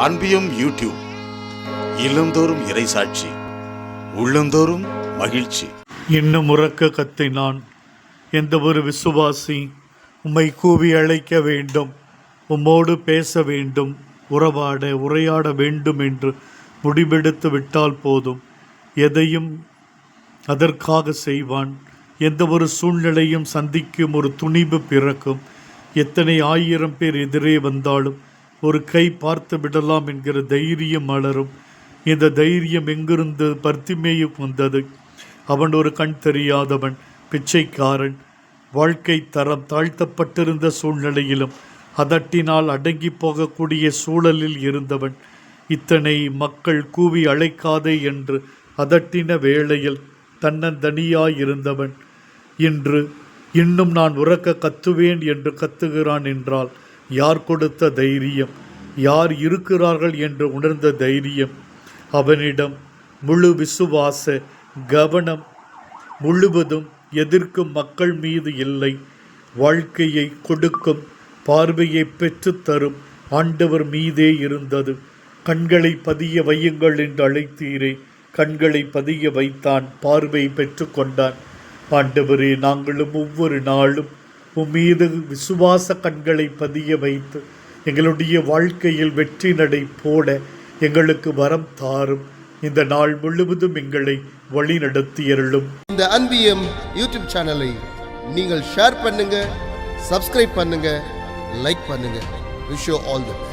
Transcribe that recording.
அன்பியும் YouTube இல்லந்தோறும் இறைசாட்சி உள்ளந்தோறும் மகிழ்ச்சி. இன்னும் உறக்க கத்தினான். எந்த ஒரு விசுவாசி உம்மை கூவி அழைக்க வேண்டும், உம்மோடு பேச வேண்டும், உரையாட வேண்டும் என்று முடிவெடுத்து விட்டால் போதும், எதையும் அதற்காக செய்வான். எந்த ஒரு சூழ்நிலையும் சந்திக்கும் ஒரு துணிவு பிறக்கும். எத்தனை 1000 பேர் எதிரே வந்தாலும் ஒரு கை பார்த்து விடலாம் என்கிற தைரியம் மலரும். இந்த தைரியம் எங்கிருந்து பர்த்திமேயுக்கு வந்தது? அவன் ஒரு கண் தெரியாதவன், பிச்சைக்காரன், வாழ்க்கை தரம் தாழ்த்தப்பட்டிருந்த சூழ்நிலையிலும் அதட்டினால் அடங்கி போகக்கூடிய சூழலில் இருந்தவன். இத்தனை மக்கள் கூவி அழைக்காதே என்று அதட்டின வேளையில் தன்னந்தனியாயிருந்தவன் இன்று இன்னும் நான் உறக்க கத்துவேன் என்று கத்துகிறான் என்றால் யார் கொடுத்த தைரியம்? யார் இருக்கிறார்கள் என்று உணர்ந்த தைரியம்? அவனிடம் முழு விசுவாச கவனம் முழுவதும் எதிர்க்கும் மக்கள் மீது இல்லை, வாழ்க்கையை கொடுக்கும் பார்வையை பெற்றுத்தரும் ஆண்டவர் மீதே இருந்தது. கண்களை பதிய வையுங்கள் என்று அழைத்தீரே, கண்களை பதிய வைத்தான், பார்வை பெற்று கொண்டான். ஆண்டவரே, நாங்களும் ஒவ்வொரு நாளும் உம்மீது விசுவாச கண்களை பதிய வைத்து எங்களுடைய வாழ்க்கையில் வெற்றி நடை போட எங்களுக்கு வரம் தாரும். இந்த நாள் முழுவதும் எங்களை வழி நடத்தியருளும். இந்த அன்பியம் யூடியூப் சேனலை நீங்கள் ஷேர் பண்ணுங்க, சப்ஸ்கிரைப் பண்ணுங்க, லைக் பண்ணுங்க. Wish you all the best.